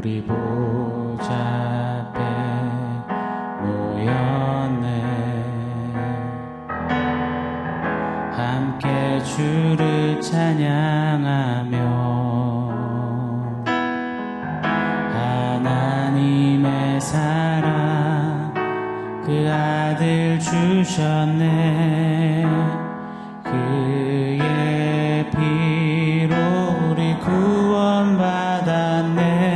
우리 보좌 앞에 모였네. 함께 주를 찬양하며 하나님의 사랑 그 아들 주셨네. 그의 피로 우리 구원받았네.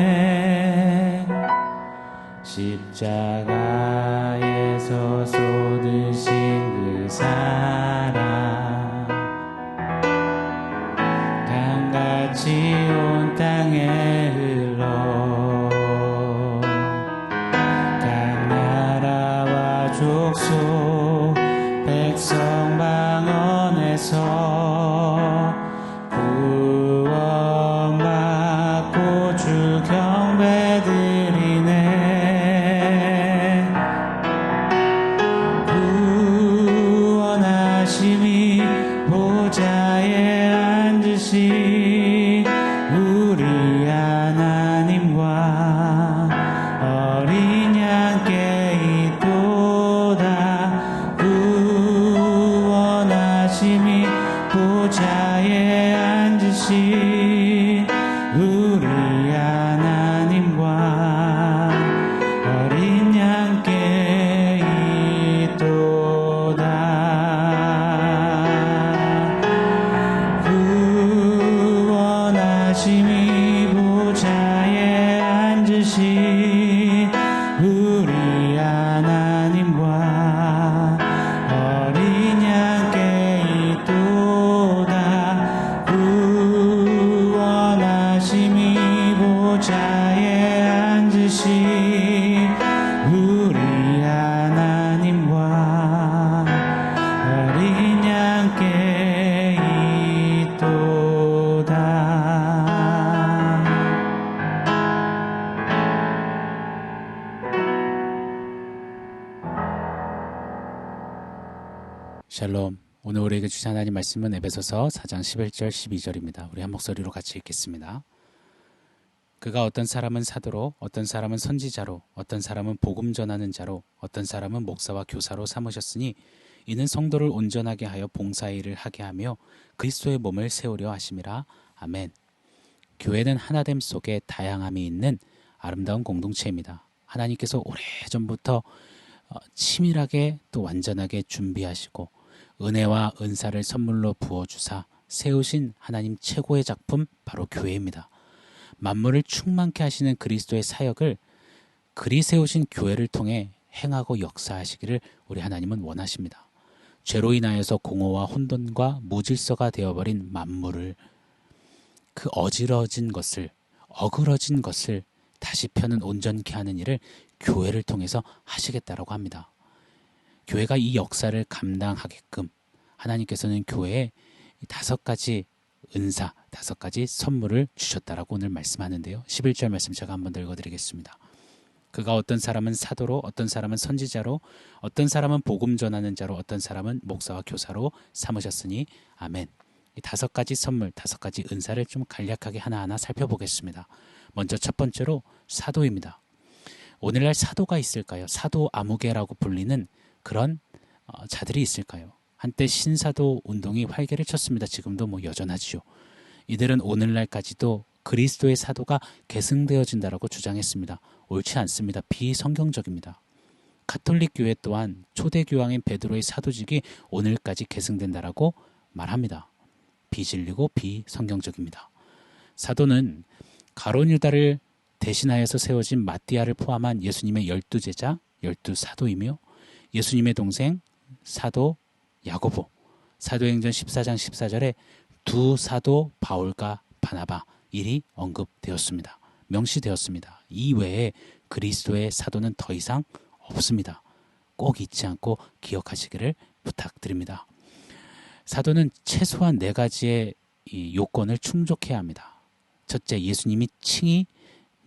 십자가에서 쏟으신 그 사랑 강같이 온 땅에 흘러 각 나라와 족속 백성 방언에서 구원받고 주 경배드리네. 구원하심이 보좌에 앉으신 우리 하나님과 어린 양께 있도다. 구원하심이 보좌에 앉으신 우리 하나님과 어린 양께 있도다. 구원하심이 보좌에 앉으신 우리 하나님과 어린 양께 있도다. 구원하심이 보좌에 앉으신 우리 하나님과 어린 양께 있도다. 샬롬. 오늘 우리에게 주신 하나님 말씀은 에베소서 4장 11절 12절입니다. 우리 한 목소리로 같이 읽겠습니다. 그가 어떤 사람은 사도로, 어떤 사람은 선지자로, 어떤 사람은 복음 전하는 자로, 어떤 사람은 목사와 교사로 삼으셨으니 이는 성도를 온전하게 하여 봉사의 일을 하게 하며 그리스도의 몸을 세우려 하심이라. 아멘. 교회는 하나됨 속에 다양함이 있는 아름다운 공동체입니다. 하나님께서 오래전부터 치밀하게 또 완전하게 준비하시고 은혜와 은사를 선물로 부어주사 세우신 하나님 최고의 작품 바로 교회입니다. 만물을 충만케 하시는 그리스도의 사역을 그리 세우신 교회를 통해 행하고 역사하시기를 우리 하나님은 원하십니다. 죄로 인하여서 공허와 혼돈과 무질서가 되어버린 만물을, 그 어그러진 것을 다시 펴는 온전케 하는 일을 교회를 통해서 하시겠다라고 합니다. 교회가 이 역사를 감당하게끔 하나님께서는 교회에 5가지 은사, 5가지 선물을 주셨다라고 오늘 말씀하는데요. 11절 말씀 제가 한번 더 읽어드리겠습니다. 그가 어떤 사람은 사도로, 어떤 사람은 선지자로, 어떤 사람은 복음 전하는 자로, 어떤 사람은 목사와 교사로 삼으셨으니 아멘. 이 5가지 선물, 5가지 은사를 좀 간략하게 하나하나 살펴보겠습니다. 먼저 첫 번째로 사도입니다. 오늘날 사도가 있을까요? 사도 아무개라고 불리는 그런 자들이 있을까요? 한때 신사도 운동이 활개를 쳤습니다. 지금도 여전하지요. 이들은 오늘날까지도 그리스도의 사도가 계승되어진다라고 주장했습니다. 옳지 않습니다. 비성경적입니다. 가톨릭 교회 또한 초대 교황인 베드로의 사도직이 오늘까지 계승된다라고 말합니다. 비진리고 비성경적입니다. 사도는 가룟 유다를 대신하여서 세워진 마띠아를 포함한 예수님의 12제자, 12사도이며 예수님의 동생 사도 야고보, 사도행전 14장 14절에 두 사도 바울과 바나바 일이 언급되었습니다. 명시되었습니다. 이 외에 그리스도의 사도는 더 이상 없습니다. 꼭 잊지 않고 기억하시기를 부탁드립니다. 사도는 최소한 4가지의 이 요건을 충족해야 합니다. 첫째, 예수님이 칭히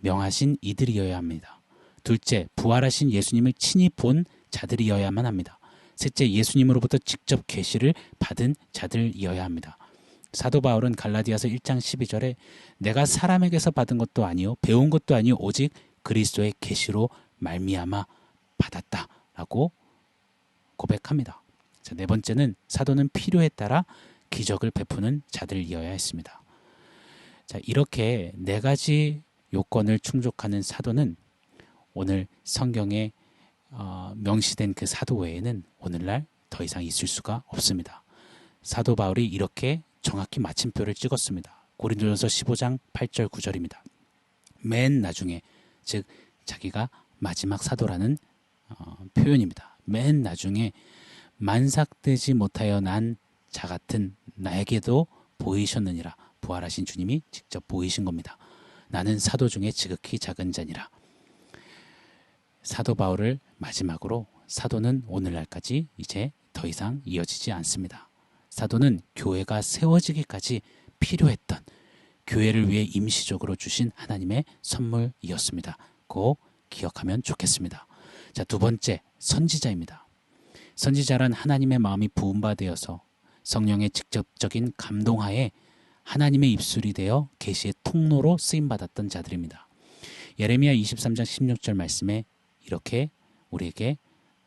명하신 이들이어야 합니다. 둘째, 부활하신 예수님을 친히 본 자들이어야만 합니다. 셋째, 예수님으로부터 직접 계시를 받은 자들이어야 합니다. 사도 바울은 갈라디아서 1장 12절에 내가 사람에게서 받은 것도 아니요 배운 것도 아니요 오직 그리스도의 계시로 말미암아 받았다라고 고백합니다. 자, 네 번째는 사도는 필요에 따라 기적을 베푸는 자들이어야 했습니다. 자, 이렇게 네 가지 요건을 충족하는 사도는 오늘 성경에 명시된 그 사도 외에는 오늘날 더 이상 있을 수가 없습니다. 사도 바울이 이렇게 정확히 마침표를 찍었습니다. 고린도전서 15장 8절 9절입니다. 맨 나중에, 즉 자기가 마지막 사도라는 표현입니다. 맨 나중에 만삭되지 못하여 난 자 같은 나에게도 보이셨느니라. 부활하신 주님이 직접 보이신 겁니다. 나는 사도 중에 지극히 작은 자니라. 사도 바울을 마지막으로 사도는 오늘날까지 이제 더 이상 이어지지 않습니다. 사도는 교회가 세워지기까지 필요했던 교회를 위해 임시적으로 주신 하나님의 선물이었습니다. 꼭 기억하면 좋겠습니다. 자, 두 번째, 선지자입니다. 선지자란 하나님의 마음이 부음받아서 성령의 직접적인 감동하에 하나님의 입술이 되어 계시의 통로로 쓰임받았던 자들입니다. 예레미야 23장 16절 말씀에 이렇게 우리에게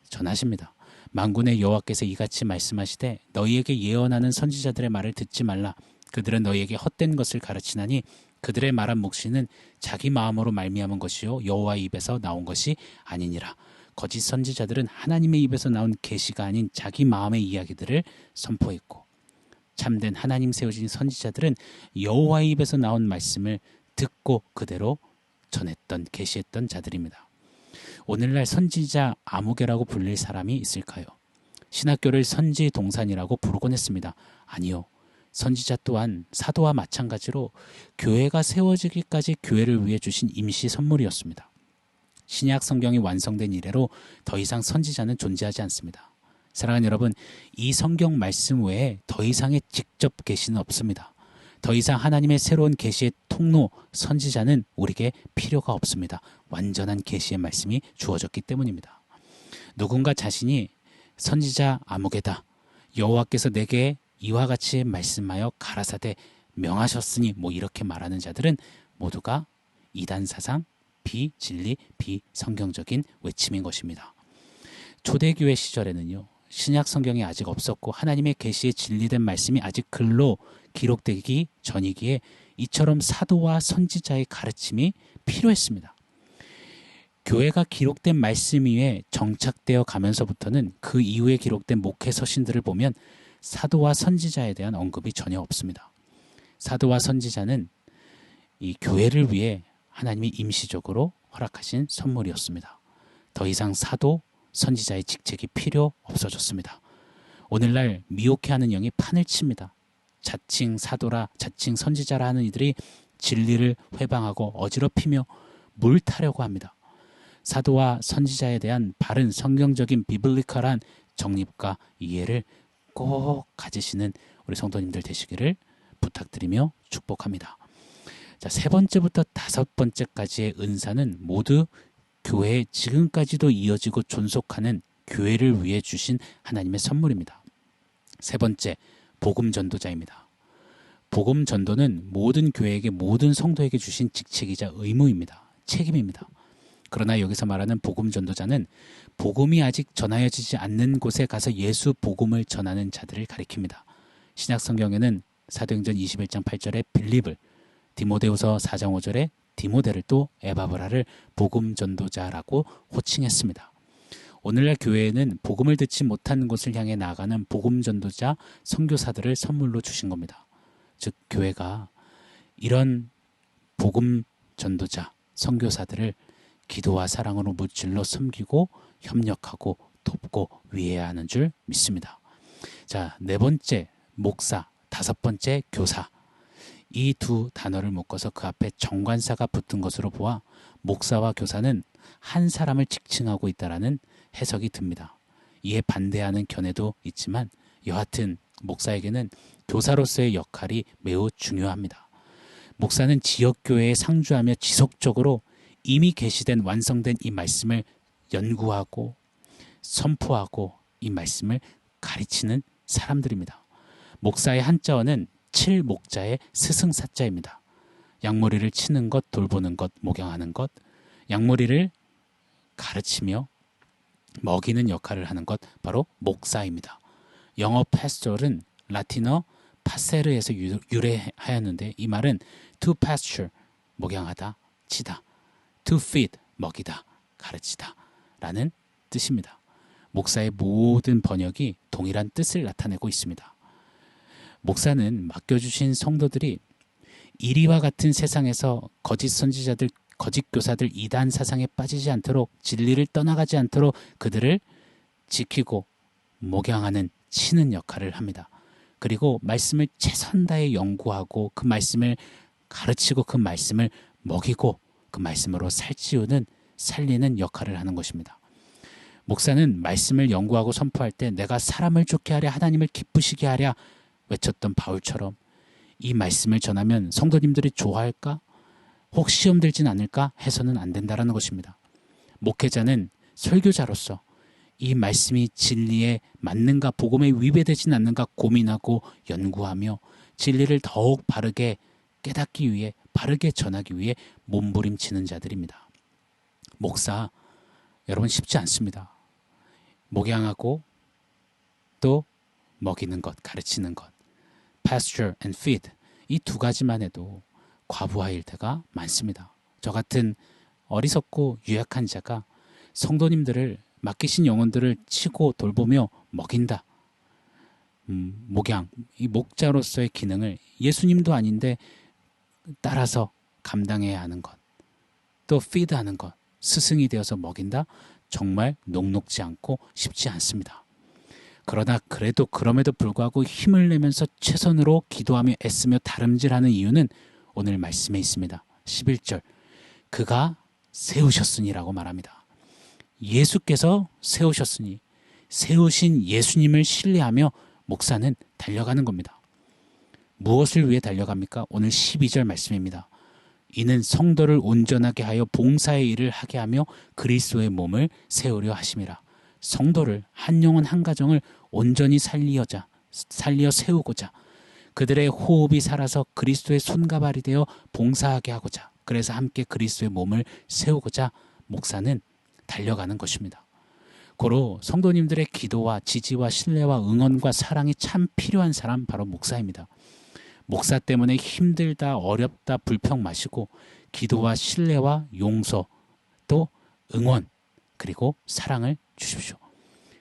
전하십니다. 만군의 여호와께서 이같이 말씀하시되 너희에게 예언하는 선지자들의 말을 듣지 말라. 그들은 너희에게 헛된 것을 가르치나니 그들의 말한 묵시는 자기 마음으로 말미암은 것이요 여호와의 입에서 나온 것이 아니니라. 거짓 선지자들은 하나님의 입에서 나온 계시가 아닌 자기 마음의 이야기들을 선포했고 참된 하나님 세워진 선지자들은 여호와의 입에서 나온 말씀을 듣고 그대로 전했던 계시했던 자들입니다. 오늘날 선지자 아무개라고 불릴 사람이 있을까요? 신학교를 선지 동산이라고 부르곤 했습니다. 아니요. 선지자 또한 사도와 마찬가지로 교회가 세워지기까지 교회를 위해 주신 임시 선물이었습니다. 신약 성경이 완성된 이래로 더 이상 선지자는 존재하지 않습니다. 사랑하는 여러분, 이 성경 말씀 외에 더 이상의 직접 계시는 없습니다. 더 이상 하나님의 새로운 계시의 통로, 선지자는 우리에게 필요가 없습니다. 완전한 계시의 말씀이 주어졌기 때문입니다. 누군가 자신이 선지자 아무개다, 여호와께서 내게 이와 같이 말씀하여 가라사대 명하셨으니 이렇게 말하는 자들은 모두가 이단 사상, 비진리, 비성경적인 외침인 것입니다. 초대교회 시절에는요, 신약 성경이 아직 없었고 하나님의 계시에 진리된 말씀이 아직 글로 기록되기 전이기에 이처럼 사도와 선지자의 가르침이 필요했습니다. 교회가 기록된 말씀 위에 정착되어 가면서부터는 그 이후에 기록된 목회 서신들을 보면 사도와 선지자에 대한 언급이 전혀 없습니다. 사도와 선지자는 이 교회를 위해 하나님이 임시적으로 허락하신 선물이었습니다. 더 이상 사도, 선지자의 직책이 필요 없어졌습니다. 오늘날 미혹해하는 영이 판을 칩니다. 자칭 사도라, 자칭 선지자라 하는 이들이 진리를 회방하고 어지럽히며 물타려고 합니다. 사도와 선지자에 대한 바른 성경적인 비블리컬한 정립과 이해를 꼭 가지시는 우리 성도님들 되시기를 부탁드리며 축복합니다. 자, 세 번째부터 다섯 번째까지의 은사는 모두 교회에 지금까지도 이어지고 존속하는 교회를 위해 주신 하나님의 선물입니다. 세 번째, 복음 전도자입니다. 복음 전도는 모든 교회에게, 모든 성도에게 주신 직책이자 의무입니다. 책임입니다. 그러나 여기서 말하는 복음 전도자는 복음이 아직 전하여지지 않는 곳에 가서 예수 복음을 전하는 자들을 가리킵니다. 신약 성경에는 사도행전 21장 8절에 빌립을, 디모데후서 4장 5절에 디모데를, 또 에바브라를 복음 전도자라고 호칭했습니다. 오늘날 교회에는 복음을 듣지 못한 곳을 향해 나아가는 복음 전도자, 선교사들을 선물로 주신 겁니다. 즉 교회가 이런 복음 전도자, 선교사들을 기도와 사랑으로 무찔러 섬기고 협력하고 돕고 위해야 하는 줄 믿습니다. 자, 네 번째 목사, 다섯 번째 교사. 이 두 단어를 묶어서 그 앞에 정관사가 붙은 것으로 보아 목사와 교사는 한 사람을 지칭하고 있다라는 해석이 듭니다. 이에 반대하는 견해도 있지만 여하튼 목사에게는 교사로서의 역할이 매우 중요합니다. 목사는 지역교회에 상주하며 지속적으로 이미 계시된 완성된 이 말씀을 연구하고 선포하고 이 말씀을 가르치는 사람들입니다. 목사의 한자어는 칠 목자의 스승사자입니다. 양머리를 치는 것, 돌보는 것, 목양하는 것, 양머리를 가르치며 먹이는 역할을 하는 것, 바로 목사입니다. 영어 pastor은 라틴어 파세르에서 유래하였는데 이 말은 to pasture, 목양하다, 치다, to feed, 먹이다, 가르치다 라는 뜻입니다. 목사의 모든 번역이 동일한 뜻을 나타내고 있습니다. 목사는 맡겨주신 성도들이 이리와 같은 세상에서 거짓 선지자들, 거짓 교사들 이단 사상에 빠지지 않도록, 진리를 떠나가지 않도록 그들을 지키고 목양하는, 치는 역할을 합니다. 그리고 말씀을 최선 다해 연구하고 그 말씀을 가르치고 그 말씀을 먹이고 그 말씀으로 살리는 역할을 하는 것입니다. 목사는 말씀을 연구하고 선포할 때 내가 사람을 좋게 하랴 하나님을 기쁘시게 하랴 외쳤던 바울처럼 이 말씀을 전하면 성도님들이 좋아할까? 혹 시험 들진 않을까? 해서는 안 된다라는 것입니다. 목회자는 설교자로서 이 말씀이 진리에 맞는가, 복음에 위배되진 않는가 고민하고 연구하며 진리를 더욱 바르게 깨닫기 위해, 바르게 전하기 위해 몸부림치는 자들입니다. 목사, 여러분 쉽지 않습니다. 목양하고 또 먹이는 것, 가르치는 것, pasture and feed, 이 두 가지만 해도 과부하일 때가 많습니다. 저 같은 어리석고 유약한 자가 성도님들을, 맡기신 영혼들을 치고 돌보며 먹인다. 목양, 이 목자로서의 기능을 예수님도 아닌데 따라서 감당해야 하는 것, 또 feed하는 것, 스승이 되어서 먹인다. 정말 녹록지 않고 쉽지 않습니다. 그러나 그럼에도 불구하고 힘을 내면서 최선으로 기도하며 애쓰며 다름질하는 이유는 오늘 말씀에 있습니다. 11절, 그가 세우셨으니라고 말합니다. 예수께서 세우셨으니, 세우신 예수님을 신뢰하며 목사는 달려가는 겁니다. 무엇을 위해 달려갑니까? 오늘 12절 말씀입니다. 이는 성도를 온전하게 하여 봉사의 일을 하게 하며 그리스도의 몸을 세우려 하심이라. 성도를, 한 영혼 한 가정을 온전히 살려 세우고자, 그들의 호흡이 살아서 그리스도의 손과 발이 되어 봉사하게 하고자, 그래서 함께 그리스도의 몸을 세우고자 목사는 달려가는 것입니다. 고로 성도님들의 기도와 지지와 신뢰와 응원과 사랑이 참 필요한 사람, 바로 목사입니다. 목사 때문에 힘들다, 어렵다, 불평 마시고 기도와 신뢰와 용서, 또 응원, 그리고 사랑을 주십시오.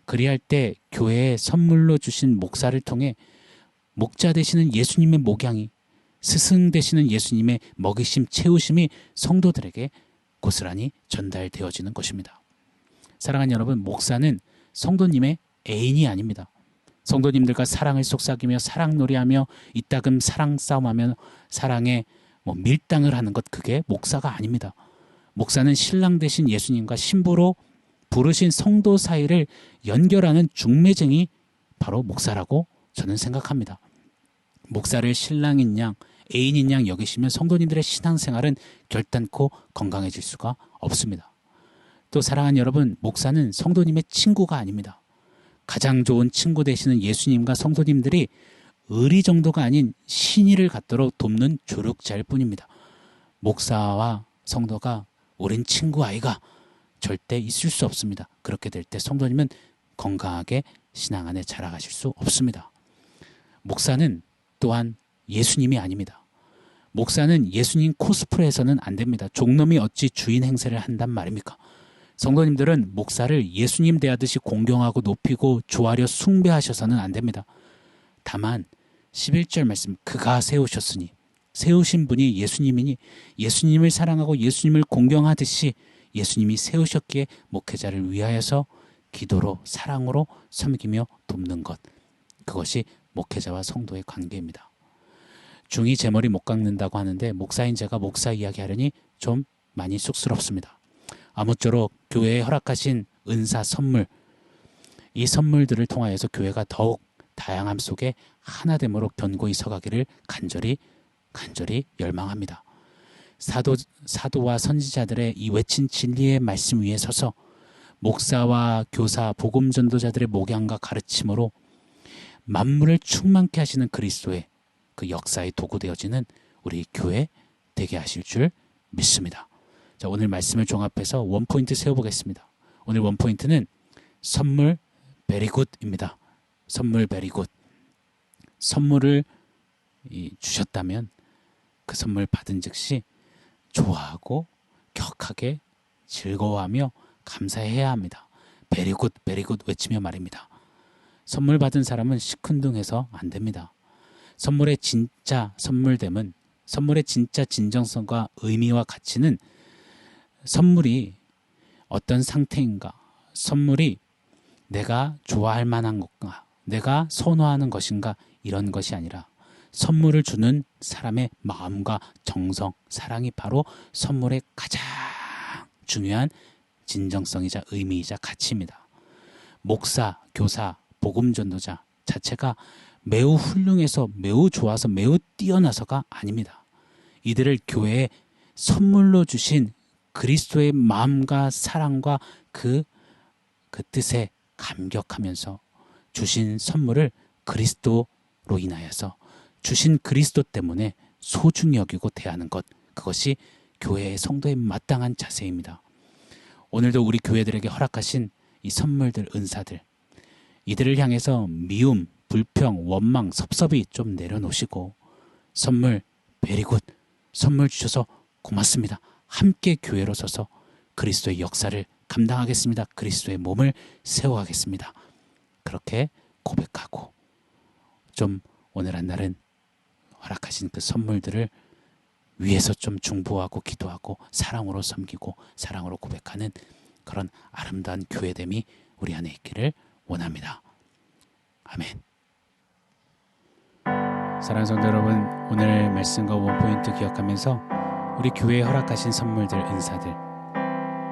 그리할 때 교회에 선물로 주신 목사를 통해 목자 되시는 예수님의 목양이, 스승 되시는 예수님의 먹이심, 채우심이 성도들에게 고스란히 전달되어지는 것입니다. 사랑하는 여러분, 목사는 성도님의 애인이 아닙니다. 성도님들과 사랑을 속삭이며 사랑놀이하며 이따금 사랑 싸움하며 사랑에 밀당을 하는 것, 그게 목사가 아닙니다. 목사는 신랑 되신 예수님과 신부로 부르신 성도 사이를 연결하는 중매쟁이, 바로 목사라고 저는 생각합니다. 목사를 신랑인 양, 애인인 양 여기시면 성도님들의 신앙생활은 결단코 건강해질 수가 없습니다. 또 사랑하는 여러분, 목사는 성도님의 친구가 아닙니다. 가장 좋은 친구 되시는 예수님과 성도님들이 의리 정도가 아닌 신의를 갖도록 돕는 조력자일 뿐입니다. 목사와 성도가 우린 친구 아이가 절대 있을 수 없습니다. 그렇게 될 때 성도님은 건강하게 신앙 안에 자라가실 수 없습니다. 목사는 또한 예수님이 아닙니다. 목사는 예수님 코스프레해서는 안 됩니다. 종놈이 어찌 주인 행세를 한단 말입니까? 성도님들은 목사를 예수님 대하듯이 공경하고 높이고 조아려 숭배하셔서는 안 됩니다. 다만 11절 말씀, 그가 세우셨으니, 세우신 분이 예수님이니 예수님을 사랑하고 예수님을 공경하듯이 예수님이 세우셨기에 목회자를 위하여서 기도로, 사랑으로 섬기며 돕는 것, 그것이 목회자와 성도의 관계입니다. 중이 제 머리 못 깎는다고 하는데 목사인 제가 목사 이야기하려니 좀 많이 쑥스럽습니다. 아무쪼록 교회에 허락하신 은사, 선물, 이 선물들을 통하여서 교회가 더욱 다양함 속에 하나됨으로 견고히 서가기를 간절히 열망합니다. 사도와 선지자들의 이 외친 진리의 말씀 위에 서서 목사와 교사, 복음 전도자들의 목양과 가르침으로 만물을 충만케 하시는 그리스도의 그 역사의 도구 되어지는 우리 교회 되게 하실 줄 믿습니다. 자, 오늘 말씀을 종합해서 원포인트 세워보겠습니다. 오늘 원포인트는 선물 베리굿입니다. 선물 베리굿. 선물을 주셨다면 그 선물 받은 즉시 좋아하고 격하게 즐거워하며 감사해야 합니다. 베리굿 베리굿 외치며 말입니다. 선물 받은 사람은 시큰둥해서 안 됩니다. 선물의 진짜 선물됨은, 선물의 진짜 진정성과 의미와 가치는 선물이 어떤 상태인가, 선물이 내가 좋아할 만한 것인가, 내가 선호하는 것인가, 이런 것이 아니라 선물을 주는 사람의 마음과 정성, 사랑이 바로 선물의 가장 중요한 진정성이자 의미이자 가치입니다. 목사, 교사, 복음전도자 자체가 매우 훌륭해서, 매우 좋아서, 매우 뛰어나서가 아닙니다. 이들을 교회에 선물로 주신 그리스도의 마음과 사랑과 그 뜻에 감격하면서 주신 선물을 그리스도로 인하여서 주신 그리스도 때문에 소중히 여기고 대하는 것, 그것이 교회의 성도의 마땅한 자세입니다. 오늘도 우리 교회들에게 허락하신 이 선물들, 은사들, 이들을 향해서 미움, 불평, 원망, 섭섭이 좀 내려놓으시고 선물 베리굿, 선물 주셔서 고맙습니다. 함께 교회로 서서 그리스도의 역사를 감당하겠습니다. 그리스도의 몸을 세워가겠습니다. 그렇게 고백하고 좀 오늘 한 날은 허락하신 그 선물들을 위해서 좀 중보하고 기도하고 사랑으로 섬기고 사랑으로 고백하는 그런 아름다운 교회됨이 우리 안에 있기를 원합니다. 아멘. 사랑하는 성도 여러분, 오늘 말씀과 원포인트 기억하면서 우리 교회에 허락하신 선물들, 은사들,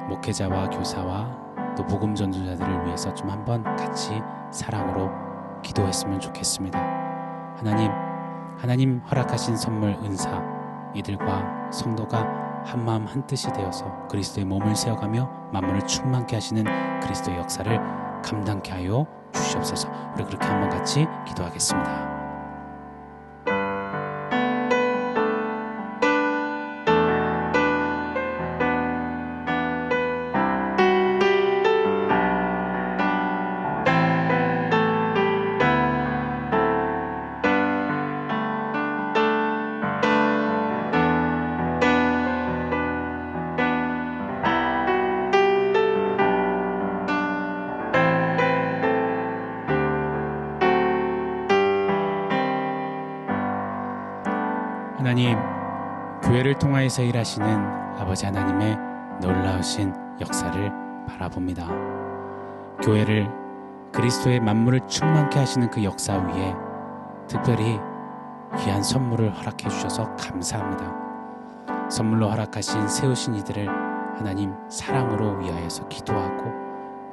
목회자와 교사와 또 복음 전도자들을 위해서 좀 한번 같이 사랑으로 기도했으면 좋겠습니다. 하나님 허락하신 선물, 은사, 이들과 성도가 한마음 한뜻이 되어서 그리스도의 몸을 세워가며 만물을 충만케 하시는 그리스도의 역사를 감당케 하여 주시옵소서. 우리 그렇게 한번 같이 기도하겠습니다. 하나님, 교회를 통하여서 일하시는 아버지 하나님의 놀라우신 역사를 바라봅니다. 교회를 그리스도의 만물을 충만케 하시는 그 역사 위에 특별히 귀한 선물을 허락해 주셔서 감사합니다. 선물로 허락하신 세우신 이들을 하나님 사랑으로 위하여서 기도하고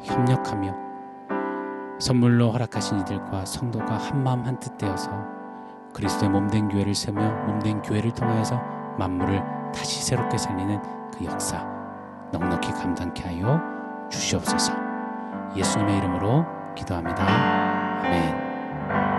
협력하며 선물로 허락하신 이들과 성도가 한마음 한뜻 되어서 그리스도의 몸된 교회를 세우며 몸된 교회를 통하여서 만물을 다시 새롭게 살리는 그 역사 넉넉히 감당케 하여 주시옵소서. 예수님의 이름으로 기도합니다. 아멘.